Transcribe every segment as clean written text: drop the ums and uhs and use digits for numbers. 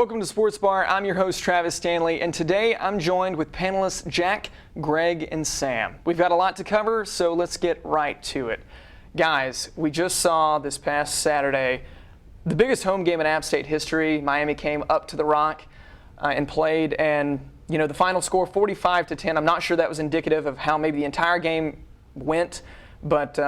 Welcome to Sports Bar. I'm your host, Travis Stanley, and today I'm joined with panelists Jack, Greg, and Sam. We've got a lot to cover, so let's get right to it. Guys, we just saw this past Saturday the biggest home game in App State history. Miami came up to the Rock and played, and the final score 45-10. I'm not sure that was indicative of how maybe the entire game went, but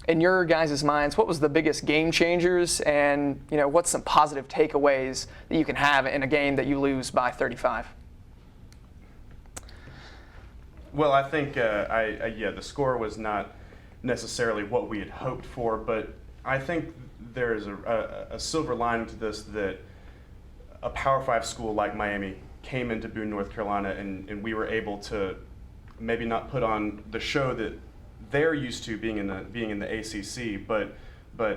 in your guys' minds, what was the biggest game changers, and what's some positive takeaways that you can have in a game that you lose by 35? Well, I think the score was not necessarily what we had hoped for, but I think there's a silver lining to this, that a Power 5 school like Miami came into Boone, North Carolina, and we were able to maybe not put on the show that they're used to being in the ACC, but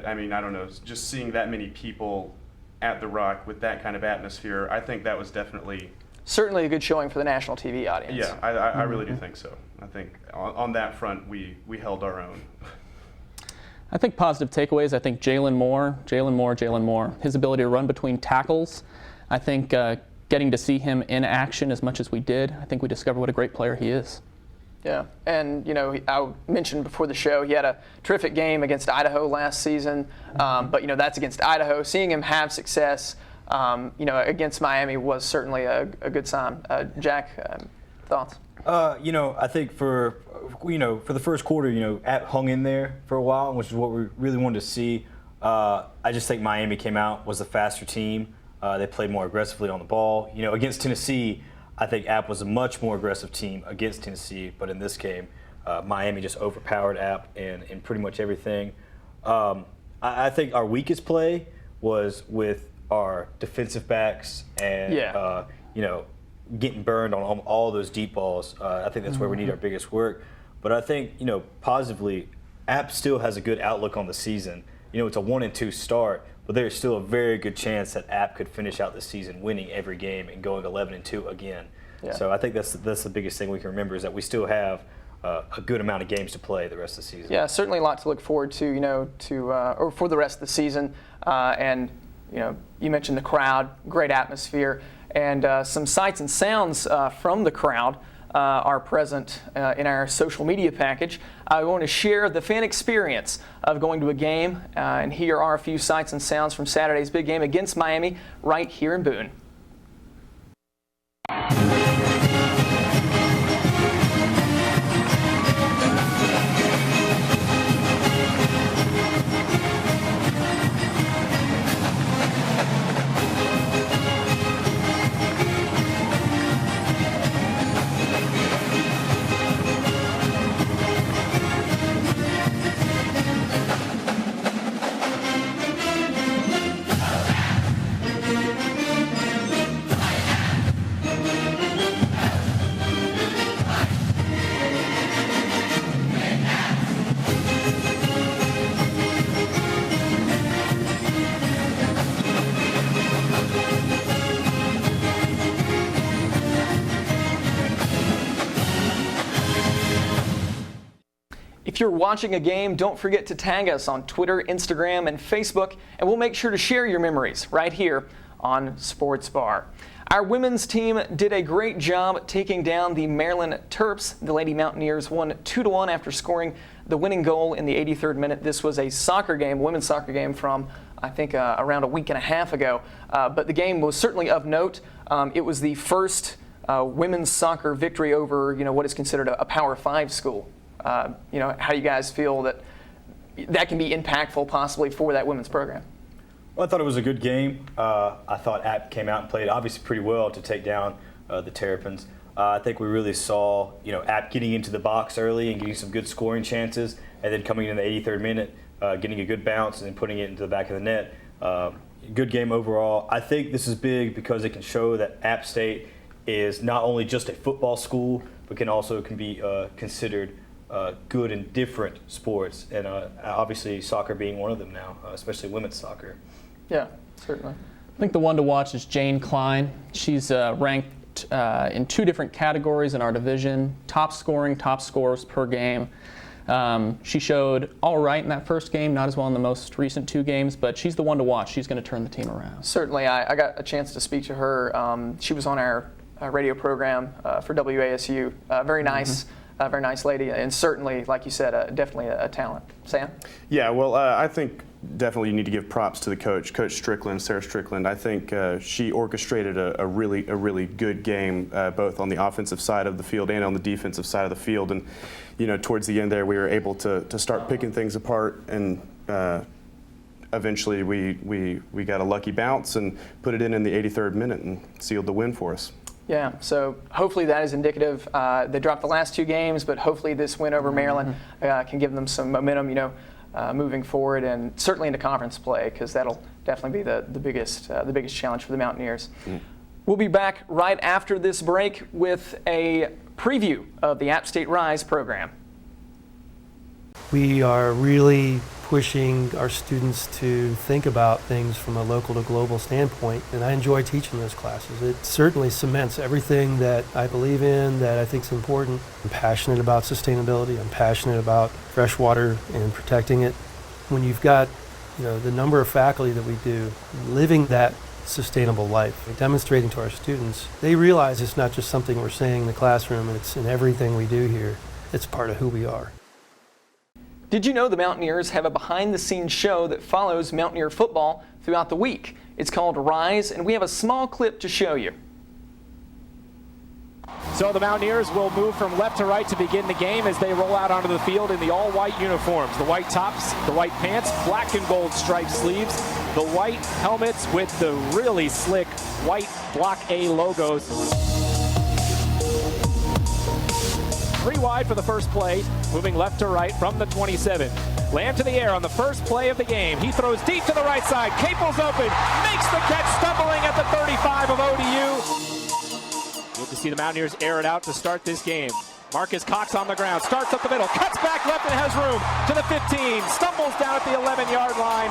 I mean, I don't know, just seeing that many people at the Rock with that kind of atmosphere, I think that was certainly a good showing for the national TV audience. Yeah, I really do think so. I think on that front we held our own. I think positive takeaways. I think Jalen Moore. His ability to run between tackles. I think getting to see him in action as much as we did, I think we discovered what a great player he is. Yeah, and I mentioned before the show he had a terrific game against Idaho last season, but that's against Idaho. Seeing him have success, against Miami was certainly a good sign. Jack, thoughts? I think for the first quarter, App hung in there for a while, which is what we really wanted to see. I just think Miami came out, was the faster team. They played more aggressively on the ball. Against Tennessee, I think App was a much more aggressive team against Tennessee, but in this game, Miami just overpowered App in pretty much everything. I think our weakest play was with our defensive backs and getting burned on all those deep balls. I think that's where we need our biggest work. But I think positively, App still has a good outlook on the season. It's a 1-2 start, but there's still a very good chance that App could finish out the season winning every game and going 11-2 again. Yeah. So I think that's the biggest thing we can remember, is that we still have a good amount of games to play the rest of the season. Yeah, certainly a lot to look forward to, or for the rest of the season. And you mentioned the crowd, great atmosphere, and some sights and sounds from the crowd are present in our social media package. I want to share the fan experience of going to a game, and here are a few sights and sounds from Saturday's big game against Miami right here in Boone. If you're watching a game, don't forget to tag us on Twitter, Instagram, and Facebook, and we'll make sure to share your memories right here on Sports Bar. Our women's team did a great job taking down the Maryland Terps. The Lady Mountaineers won 2-1 after scoring the winning goal in the 83rd minute. This was a women's soccer game from, I think, around a week and a half ago. But the game was certainly of note. It was the first women's soccer victory over, what is considered a Power 5 school. How do you guys feel that can be impactful possibly for that women's program? Well, I thought it was a good game. I thought App came out and played obviously pretty well to take down the Terrapins. I think we really saw App getting into the box early and getting some good scoring chances, and then coming in the 83rd minute, getting a good bounce and then putting it into the back of the net. Good game overall. I think this is big because it can show that App State is not only just a football school, but can be considered good in different sports, and obviously soccer being one of them now, especially women's soccer. Yeah, certainly. I think the one to watch is Jane Klein. She's ranked in two different categories in our division: top scorers per game. She showed all right in that first game, not as well in the most recent 2 games, but she's the one to watch. She's going to turn the team around. Certainly, I got a chance to speak to her. She was on our radio program for WASU. Very nice. Very nice lady, and certainly, like you said, definitely a talent. Sam? Yeah, well, I think definitely you need to give props to the coach, Coach Strickland, Sarah Strickland. I think she orchestrated a really good game, both on the offensive side of the field and on the defensive side of the field. And towards the end there, we were able to start picking things apart, and eventually we got a lucky bounce and put it in the 83rd minute and sealed the win for us. Yeah, so hopefully that is indicative. They dropped the last 2 games, but hopefully this win over Maryland can give them some momentum, moving forward, and certainly into conference play, because that'll definitely be the biggest challenge for the Mountaineers. We'll be back right after this break with a preview of the App State Rise program. We are really pushing our students to think about things from a local to global standpoint, and I enjoy teaching those classes. It certainly cements everything that I believe in, that I think is important. I'm passionate about sustainability. I'm passionate about freshwater and protecting it. When you've got, the number of faculty that we do living that sustainable life, demonstrating to our students, they realize it's not just something we're saying in the classroom, it's in everything we do here. It's part of who we are. Did you know the Mountaineers have a behind-the-scenes show that follows Mountaineer football throughout the week? It's called Rise, and we have a small clip to show you. So the Mountaineers will move from left to right to begin the game as they roll out onto the field in the all-white uniforms. The white tops, the white pants, black and gold striped sleeves, the white helmets with the really slick white Block A logos. 3 wide for the first play, moving left to right from the 27. Lamb to the air on the first play of the game. He throws deep to the right side. Capel's open, makes the catch, stumbling at the 35 of ODU. Good to see the Mountaineers air it out to start this game. Marcus Cox on the ground, starts up the middle, cuts back left and has room to the 15, stumbles down at the 11-yard line.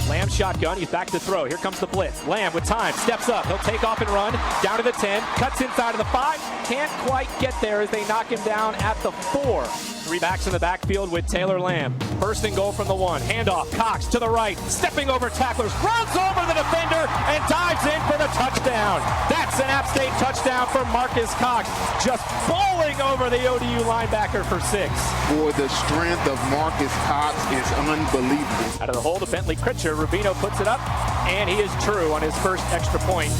Lamb shotgun, he's back to throw. Here comes the blitz. Lamb with time, steps up. He'll take off and run down to the 10, cuts inside of the 5. Can't quite get there as they knock him down at the 4. 3 backs in the backfield with Taylor Lamb. First and goal from the 1. Handoff, Cox to the right, stepping over tacklers, runs over the defender and dives in for the touchdown. That's an App State touchdown for Marcus Cox, just bowling over the ODU linebacker for 6. Boy, the strength of Marcus Cox is unbelievable. Out of the hole to Bentley Critcher, Rubino puts it up, and he is true on his first extra point.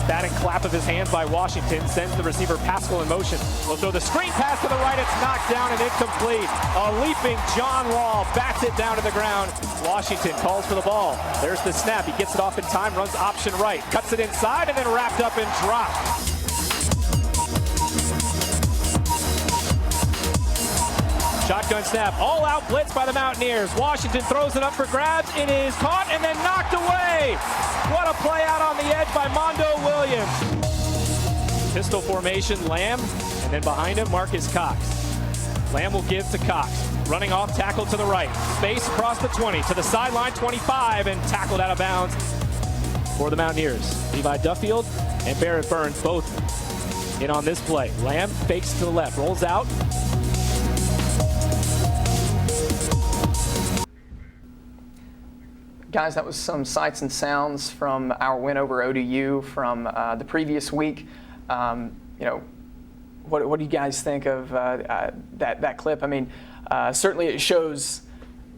Batting clap of his hands by Washington sends the receiver Pascal in motion. Will throw the screen pass to the right. It's knocked down and incomplete. A leaping John Wall bats it down to the ground. Washington calls for the ball. There's the snap. He gets it off in time, runs option right, cuts it inside, and then wrapped up and dropped. Shotgun snap, all out blitz by the Mountaineers. Washington throws it up for grabs. It is caught and then knocked away. What a play out on the edge by Mondo Williams. Pistol formation, Lamb, and then behind him, Marcus Cox. Lamb will give to Cox. Running off tackle to the right. Space across the 20 to the sideline, 25, and tackled out of bounds for the Mountaineers. Levi Duffield and Barrett Burns both in on this play. Lamb fakes to the left, rolls out. Guys, that was some sights and sounds from our win over ODU from the previous week. What do you guys think of that clip? I mean, certainly it shows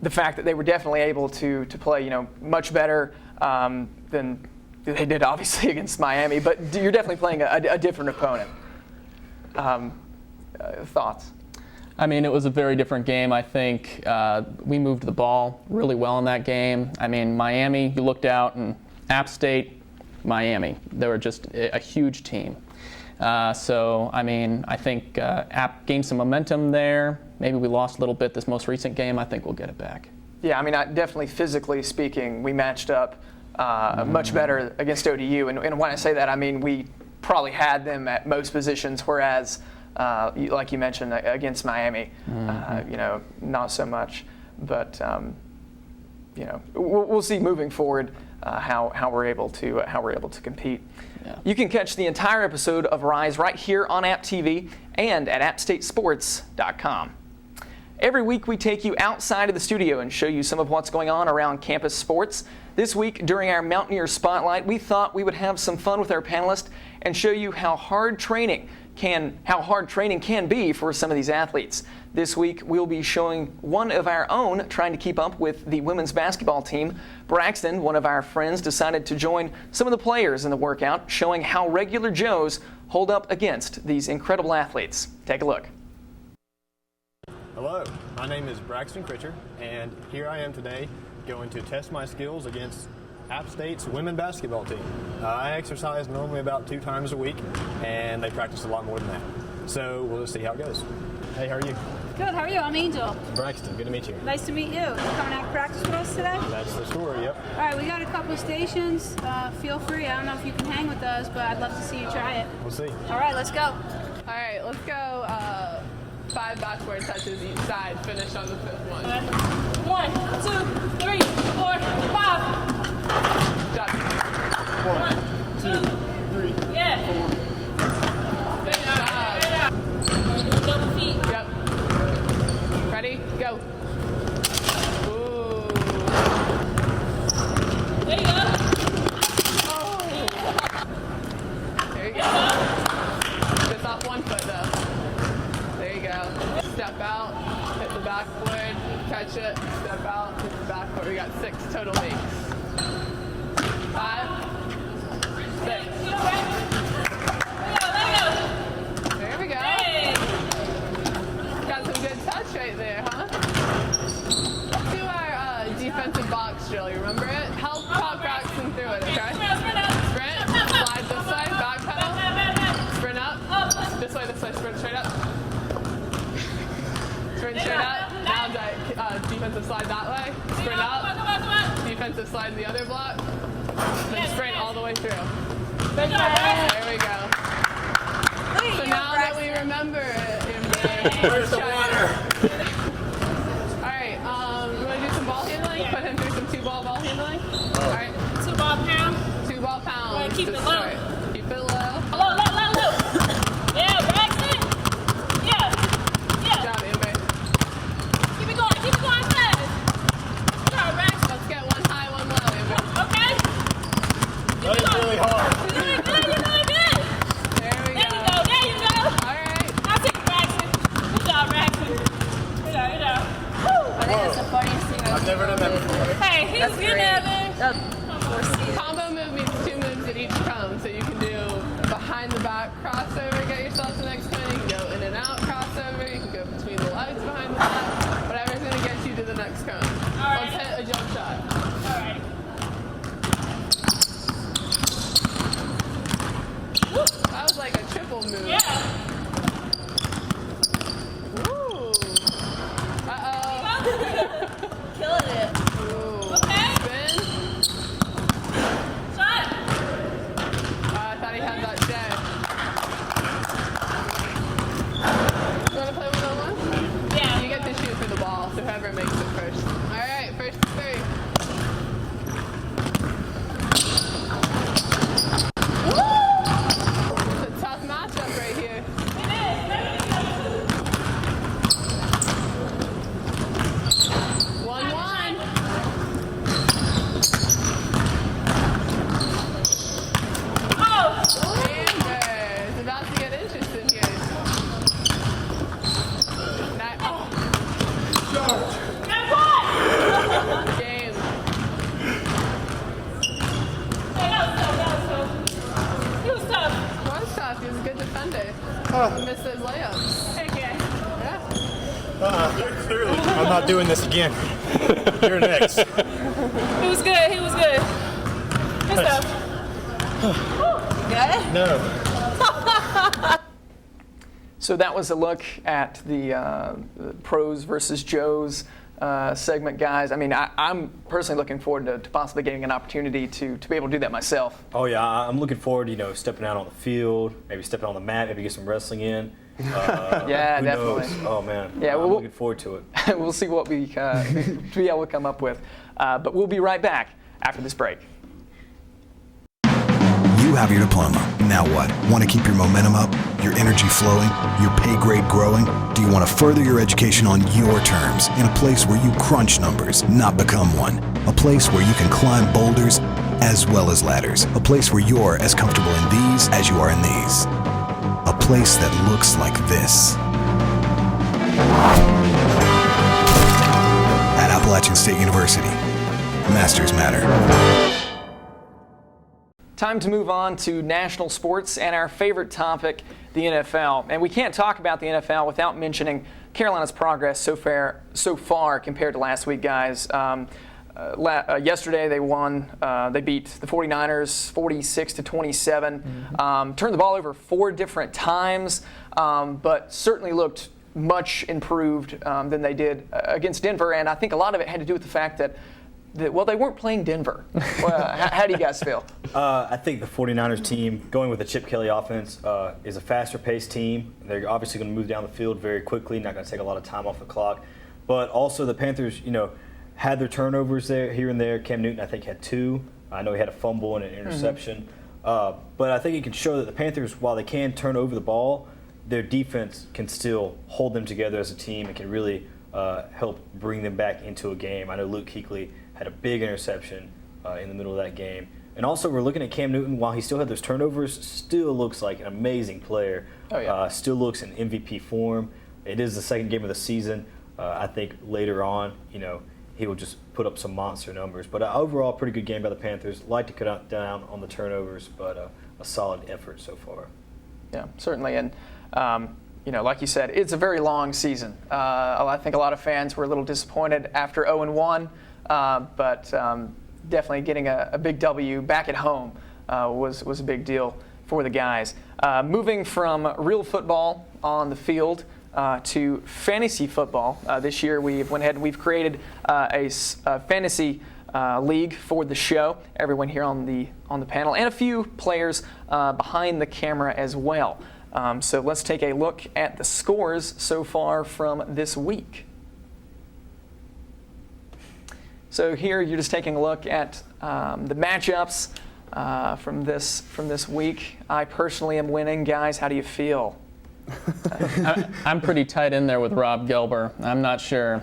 the fact that they were definitely able to play, much better than they did, obviously, against Miami. But you're definitely playing a different opponent. Thoughts? I mean, it was a very different game. I think we moved the ball really well in that game. I mean, Miami, you looked out, and App State, Miami, they were just a huge team. So, I mean, I think App gained some momentum there. Maybe we lost a little bit this most recent game. I think we'll get it back. Yeah, I mean, definitely physically speaking, we matched up much better against ODU. And when I say that, I mean we probably had them at most positions, whereas like you mentioned, against Miami, not so much. But we'll see moving forward how we're able to compete. Yeah. You can catch the entire episode of Rise right here on App TV and at appstatesports.com. Every week we take you outside of the studio and show you some of what's going on around campus sports. This week during our Mountaineer Spotlight, we thought we would have some fun with our panelists and show you how hard training can be for some of these athletes. This week we'll be showing one of our own trying to keep up with the women's basketball team. Braxton, one of our friends, decided to join some of the players in the workout, showing how regular Joes hold up against these incredible athletes. Take a look. Hello, my name is Braxton Critcher, and here I am today going to test my skills against App State's women basketball team. I exercise normally about 2 times a week, and they practice a lot more than that. So we'll just see how it goes. Hey, how are you? Good, how are you? I'm Angel. Braxton, good to meet you. Nice to meet you. Coming out to practice with us today? That's the story, yep. All right, we got a couple of stations. Feel free. I don't know if you can hang with us, but I'd love to see you try it. We'll see. All right, let's go. All right, let's go 5 backward touches each side. Finish on the 5th one. 1, 2, 3, 4, 5. Done. 1, 2, 3, Yeah. 4. Double feet. Yep. Ready? Go. Ooh. There you go. There you go. Just off 1 foot though. There you go. Step out, hit the backboard, catch it, step out, hit the backboard. We got 6 total makes. 5, 6. There we go. Hey. Got some good touch right there, huh? Let's do our defensive box drill. You remember it? Help pop Braxton through it, okay? Sprint. Slide this way. Back pedal. Sprint up. This way, sprint straight up. Sprint straight up. Now defensive slide that way. Sprint up. Defensive slide the other block. Then sprint all the way through. There we go. So now that we remember it, Where's the water? Alright, you want to do some ball handling? Put him through some 2-ball ball handling? Alright. 2-ball pound. 2-ball pound. Wanna keep it to low. start. Keep it low. Low. Yeah, Braxton. Yeah. Good job, Amber. Keep it going fast. Good job, Braxton. Let's get 1 high, 1 low, Amber. Okay. That is really hard. You're doing good. There we There go. you go. Alright. I'll take it, Braxton. Good job, Braxton. Good job. I think it's the funniest thing I've never done that before. Hey, he's good at it. Combo move means 2 moves at each cone, so you can do behind the back crossover, get yourself the next cone. You can go in and out crossover. You can go between the legs behind the back. Whatever's going to get you to the next cone. Let's hit a jump shot. All right. That was like a triple move. Yeah. Ooh. Uh-oh. Killing it. Ooh. Okay. Spin. Shot. I thought he had that share. You want to play 1-on-1? Yeah. You get to shoot for the ball, so whoever makes it first. All right, first 3. It's a tough matchup right here. 1-1. Oh. Amber, it's about to get interesting here. Guess what? Game. Hey, that was tough. He was tough. Was tough. He was a good defender. He missed those layups. Heck yeah. Yeah. Clearly, I'm not doing this again. You're next. He was good. Good stuff. Good? No. So that was a look at the pros versus Joes segment, guys. I mean, I'm personally looking forward to possibly getting an opportunity to be able to do that myself. Oh yeah, I'm looking forward to stepping out on the field, maybe stepping on the mat, maybe get some wrestling in. Yeah, who definitely. knows? Oh man, Yeah, I'm well, looking forward to it. We'll see what we be able to come up with. But we'll be right back after this break. You have your diploma. Now what? Want to keep your momentum up, your energy flowing, your pay grade growing? Do you want to further your education on your terms in a place where you crunch numbers, not become one? A place where you can climb boulders as well as ladders. A place where you're as comfortable in these as you are in these. A place that looks like this. At Appalachian State University, Masters Matter. Time to move on to national sports and our favorite topic, the NFL. And we can't talk about the NFL without mentioning Carolina's progress so far compared to last week, guys. Yesterday they won. They beat the 49ers 46-27. Turned the ball over 4 different times, but certainly looked much improved than they did against Denver. And I think a lot of it had to do with the fact that they weren't playing Denver. How do you guys feel? I think the 49ers team, going with the Chip Kelly offense, is a faster-paced team. They're obviously going to move down the field very quickly, not going to take a lot of time off the clock. But also the Panthers, had their turnovers there, here and there. Cam Newton, I think, had 2. I know he had a fumble and an interception. But I think it can show that the Panthers, while they can turn over the ball, their defense can still hold them together as a team and can really help bring them back into a game. I know Luke Kuechly had a big interception in the middle of that game. And also, we're looking at Cam Newton. While he still had those turnovers, still looks like an amazing player. Oh, yeah. Still looks in MVP form. It is the second game of the season. I think later on, he will just put up some monster numbers. But overall, pretty good game by the Panthers. Like to cut down on the turnovers, but a solid effort so far. Yeah, certainly. And, like you said, it's a very long season. I think a lot of fans were a little disappointed after 0-1. But definitely getting a big W back at home was a big deal for the guys. Moving from real football on the field to fantasy football. This year we've went ahead and we've created a fantasy league for the show. Everyone here on the panel and a few players behind the camera as well. So let's take a look at the scores so far from this week. So here you're just taking a look at the matchups from this week. I personally am winning. Guys, how do you feel? I'm pretty tight in there with Rob Gelber. I'm not sure.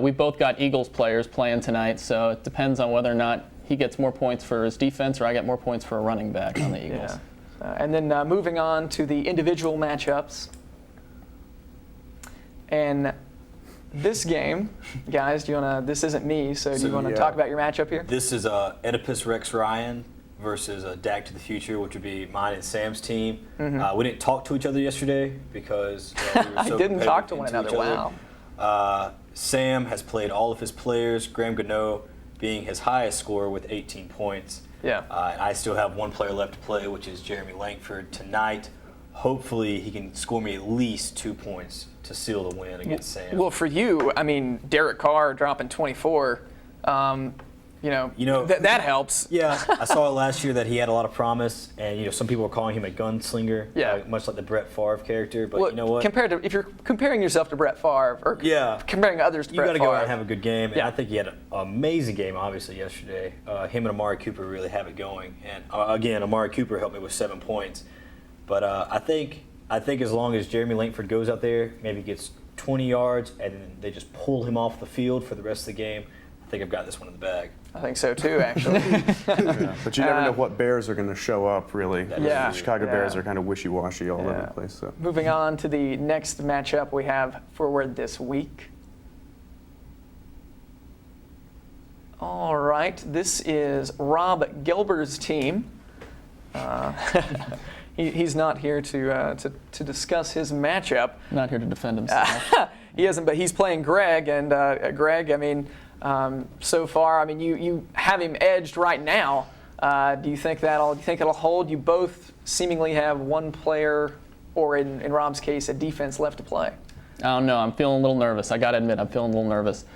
We've both got Eagles players playing tonight, so it depends on whether or not he gets more points for his defense or I get more points for a running back on the Eagles. Yeah. And then moving on to the individual matchups. And this game, guys, this isn't me, so do you want to talk about your matchup here? This is Oedipus Rex Ryan versus Dak to the Future, which would be mine and Sam's team. We didn't talk to each other yesterday because we were so didn't talk to one another. Wow. Sam has played all of his players, Graham Gano being his highest scorer with 18 points. Yeah. And I still have one player left to play, which is Jeremy Langford tonight. Hopefully he can score me at least 2 points to seal the win against Sam. Well, for you, I mean, Derek Carr dropping 24, that helps. Yeah, I saw it last year that he had a lot of promise, and some people were calling him a gunslinger, much like the Brett Favre character. But you know what? If you're comparing yourself to Brett Favre, or comparing others to Brett Favre, you got to go out and have a good game. And I think he had an amazing game, obviously, yesterday. Him and Amari Cooper really have it going. And again, Amari Cooper helped me with 7 points. But I think as long as Jeremy Langford goes out there, maybe gets 20 yards, and then they just pull him off the field for the rest of the game, I think I've got this one in the bag. I think so too, actually. But you never know what Bears are going to show up, really. Yeah. The Chicago Bears are kind of wishy-washy all over the place. So. Moving on to the next matchup we have forward this week. All right, this is Rob Gelber's team. He's not here to discuss his matchup. Not here to defend himself. He isn't, but he's playing Greg. And Greg, I mean, so far, I mean, you have him edged right now. Do you think it'll hold? You both seemingly have one player, or in Rob's case, a defense left to play. I don't know. I'm feeling a little nervous. I got to admit, I'm feeling a little nervous.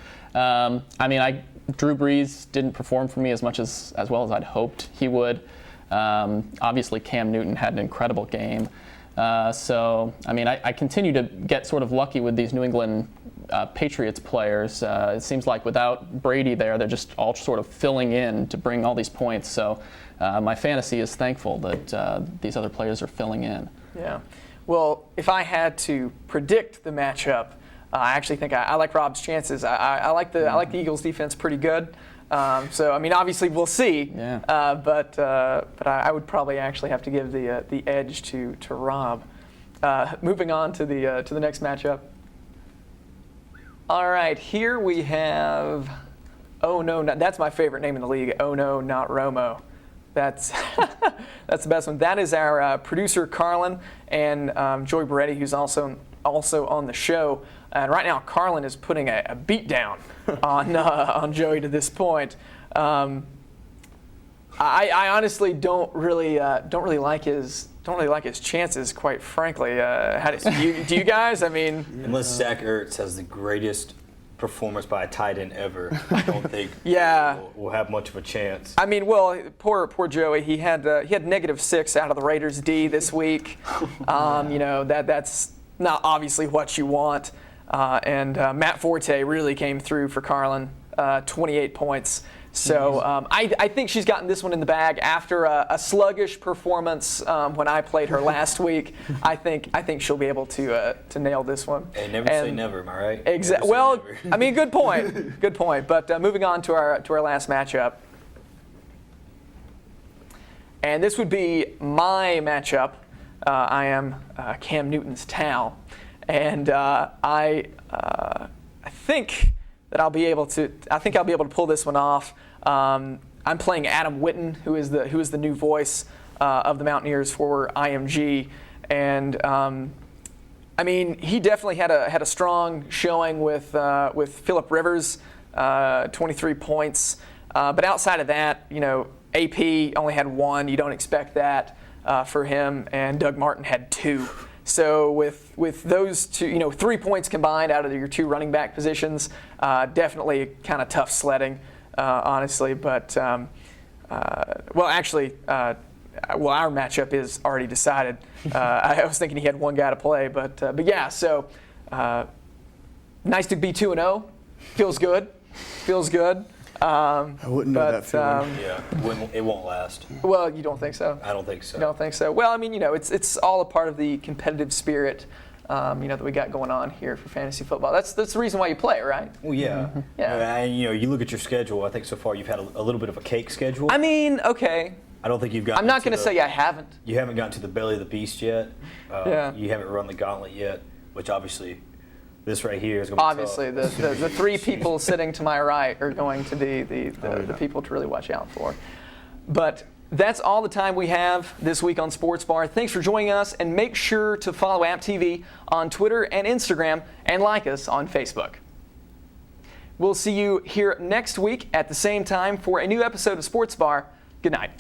Drew Brees didn't perform for me as well as I'd hoped he would. Obviously, Cam Newton had an incredible game. I continue to get sort of lucky with these New England Patriots players. It seems like without Brady there, they're just all sort of filling in to bring all these points. So my fantasy is thankful that these other players are filling in. Yeah. Well, if I had to predict the matchup, I actually think I like Rob's chances. I like the Eagles defense pretty good. So I mean, obviously we'll see. Yeah. But I would probably actually have to give the edge to Rob. Moving on to the next matchup. All right, here we have. Oh no, that's my favorite name in the league. Oh no, not Romo. That's that's the best one. That is our producer Carlin and Joey Beretti, who's also on the show. And right now, Carlin is putting a beat down on Joey to this point. I honestly don't really like his chances, quite frankly. Do you guys? I mean, unless Zach Ertz has the greatest performance by a tight end ever, I don't think we'll have much of a chance. I mean, well, poor Joey. He had -6 out of the Raiders D this week. That's not obviously what you want. And Matt Forte really came through for Carlin, 28 points. So I think she's gotten this one in the bag after a sluggish performance when I played her last week. I think she'll be able to nail this one. Hey, never say never, am I right? Exactly. Well, I mean, good point. Good point. But moving on to our last matchup, and this would be my matchup. I am Cam Newton's Tal, and I think that I'll be able to pull this one off. I'm playing Adam Witten, who is the new voice of the Mountaineers for IMG, and I mean, he definitely had a strong showing with Phillip Rivers, 23 points. But outside of that, AP only had 1. You don't expect that for him, and Doug Martin had 2. So with those two, 3 points combined out of your 2 running back positions, definitely kind of tough sledding, honestly. But our matchup is already decided. I was thinking he had 1 guy to play, but yeah. So nice to be 2-0. Feels good. I wouldn't know that feeling. It won't last. Well, you don't think so? I don't think so. You don't think so? Well, I mean, it's all a part of the competitive spirit, that we got going on here for fantasy football. That's the reason why you play, right? Well, yeah. Mm-hmm. Yeah. And you look at your schedule. I think so far you've had a little bit of a cake schedule. I mean, okay. I don't think you've gotten. I'm not going to say I haven't. You haven't gotten to the belly of the beast yet. Yeah. You haven't run the gauntlet yet, which obviously. This right here is going to be obviously tough. the 3 people sitting to my right are going to be the people to really watch out for. But that's all the time we have this week on Sports Bar. Thanks for joining us, and make sure to follow App TV on Twitter and Instagram, and like us on Facebook. We'll see you here next week at the same time for a new episode of Sports Bar. Good night.